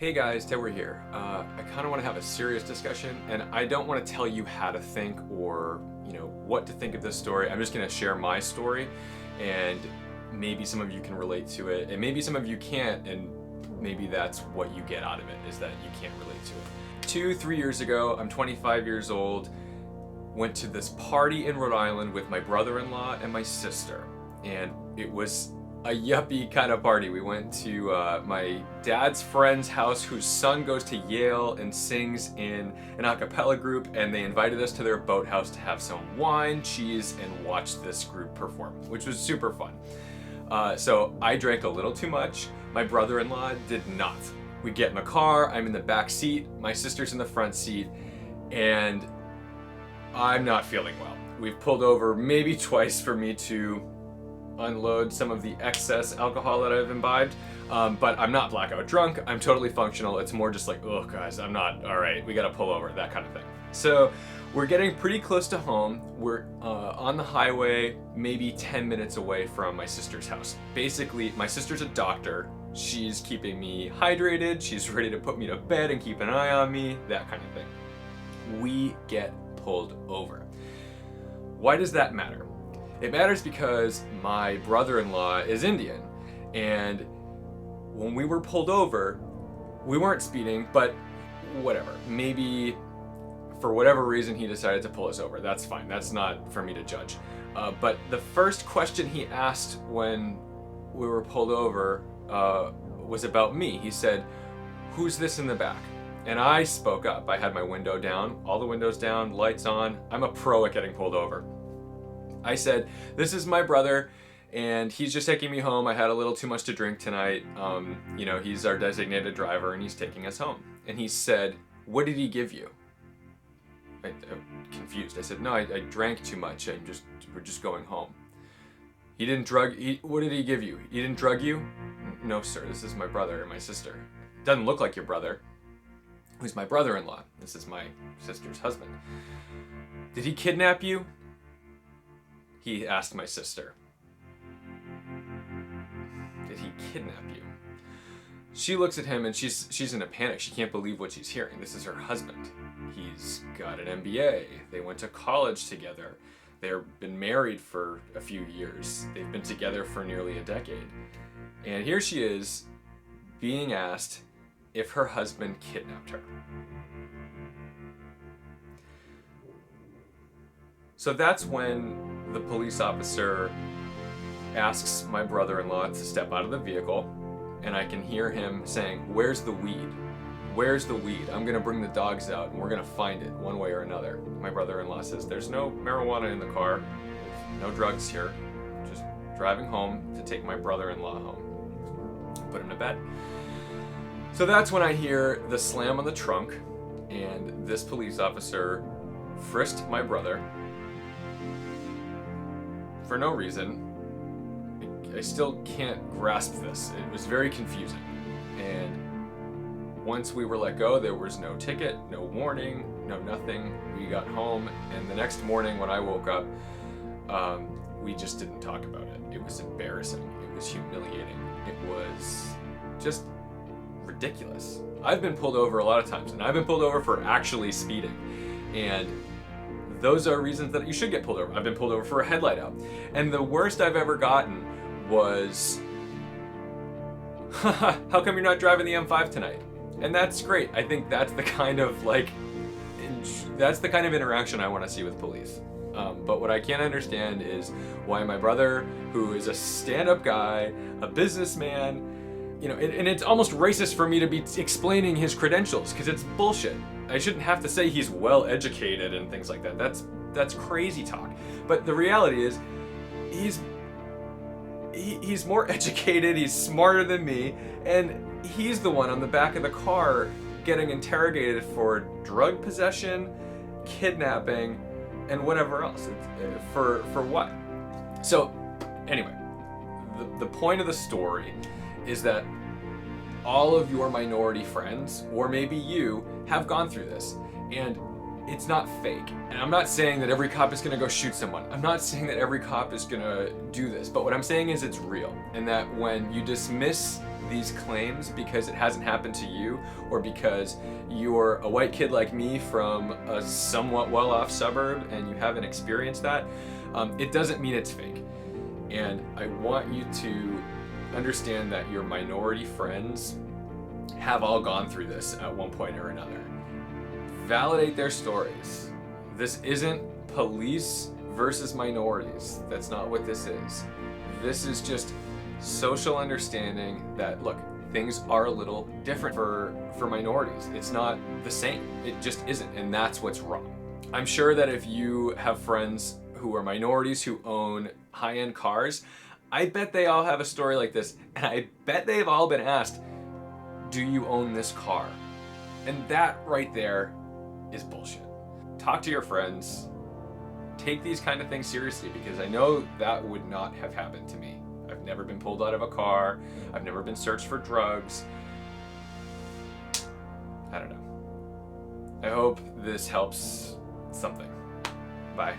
Hey guys, Tedward here. I kind of want to have a serious discussion, and I don't want to tell you how to think or what to think of this story. I'm just going to share my story, and maybe some of you can relate to it, and maybe some of you can't, and maybe that's what you get out of it is that you can't relate to it. 3 years ago, I'm 25 years old. Went to this party in Rhode Island with my brother-in-law and my sister, and it was a yuppie kind of party. We went to my dad's friend's house whose son goes to Yale and sings in an a cappella group, and they invited us to their boathouse to have some wine, cheese, and watch this group perform, which was super fun. So I drank a little too much. My brother-in-law did not. We get in the car, I'm in the back seat, my sister's in the front seat, and I'm not feeling well. We've pulled over maybe twice for me to unload some of the excess alcohol that I've imbibed, but I'm not blackout drunk. I'm totally functional. It's more just like, oh guys, I'm not all right. We gotta pull over, that kind of thing. So we're getting pretty close to home. We're on the highway, maybe 10 minutes away from my sister's house. Basically, my sister's a doctor. She's keeping me hydrated. She's ready to put me to bed and keep an eye on me, that kind of thing. We get pulled over. Why does that matter? It matters because my brother-in-law is Indian, and when we were pulled over, we weren't speeding, but whatever. Maybe for whatever reason he decided to pull us over. That's fine. That's not for me to judge. But the first question he asked when we were pulled over was about me. He said, "Who's this in the back?" And I spoke up. I had my window down, all the windows down, lights on. I'm a pro at getting pulled over. I said, "This is my brother, and he's just taking me home. I had a little too much to drink tonight. He's our designated driver, and he's taking us home." And he said, "What did he give you?" I'm confused. I said, "No, I drank too much. We're just going home." "He didn't drug. What did he give you? He didn't drug you?" "No, sir. This is my brother and my sister. Doesn't look like your brother. Who's my brother-in-law? This is my sister's husband." "Did he kidnap you?" He asked my sister. "Did he kidnap you?" She looks at him and she's in a panic. She can't believe what she's hearing. This is her husband. He's got an MBA. They went to college together. They've been married for a few years. They've been together for nearly a decade. And here she is being asked if her husband kidnapped her. So that's when the police officer asks my brother-in-law to step out of the vehicle, and I can hear him saying, "Where's the weed? Where's the weed? I'm gonna bring the dogs out and we're gonna find it one way or another." My brother-in-law says, "There's no marijuana in the car, there's no drugs here, just driving home to take my brother-in-law home, put him to bed." So that's when I hear the slam on the trunk, and this police officer frisked my brother for no reason. I still can't grasp this. It was very confusing. And once we were let go, there was no ticket, no warning, no nothing. We got home, and the next morning when I woke up, we just didn't talk about it. It was embarrassing. It was humiliating. It was just ridiculous. I've been pulled over a lot of times, and I've been pulled over for actually speeding. And those are reasons that you should get pulled over. I've been pulled over for a headlight out. And the worst I've ever gotten was, "How come you're not driving the M5 tonight?" And that's great. I think that's the kind of interaction I want to see with police. But what I can't understand is why my brother, who is a stand-up guy, a businessman, and it's almost racist for me to be explaining his credentials, because it's bullshit. I shouldn't have to say he's well educated and things like that. That's crazy talk. But the reality is, he's more educated, he's smarter than me, and he's the one on the back of the car getting interrogated for drug possession, kidnapping, and whatever else. For what? So, anyway, the point of the story is that all of your minority friends, or maybe you, have gone through this. And it's not fake. And I'm not saying that every cop is gonna go shoot someone. I'm not saying that every cop is gonna do this, but what I'm saying is it's real. And that when you dismiss these claims because it hasn't happened to you, or because you're a white kid like me from a somewhat well-off suburb and you haven't experienced that, it doesn't mean it's fake. And I want you to understand that your minority friends have all gone through this at one point or another. Validate their stories. This isn't police versus minorities. That's not what this is. This is just social understanding that, look, things are a little different for minorities. It's not the same. It just isn't, and that's what's wrong. I'm sure that if you have friends who are minorities who own high-end cars, I bet they all have a story like this, and I bet they've all been asked, do you own this car? And that right there is bullshit. Talk to your friends. Take these kind of things seriously, because I know that would not have happened to me. I've never been pulled out of a car. I've never been searched for drugs. I don't know. I hope this helps something. Bye.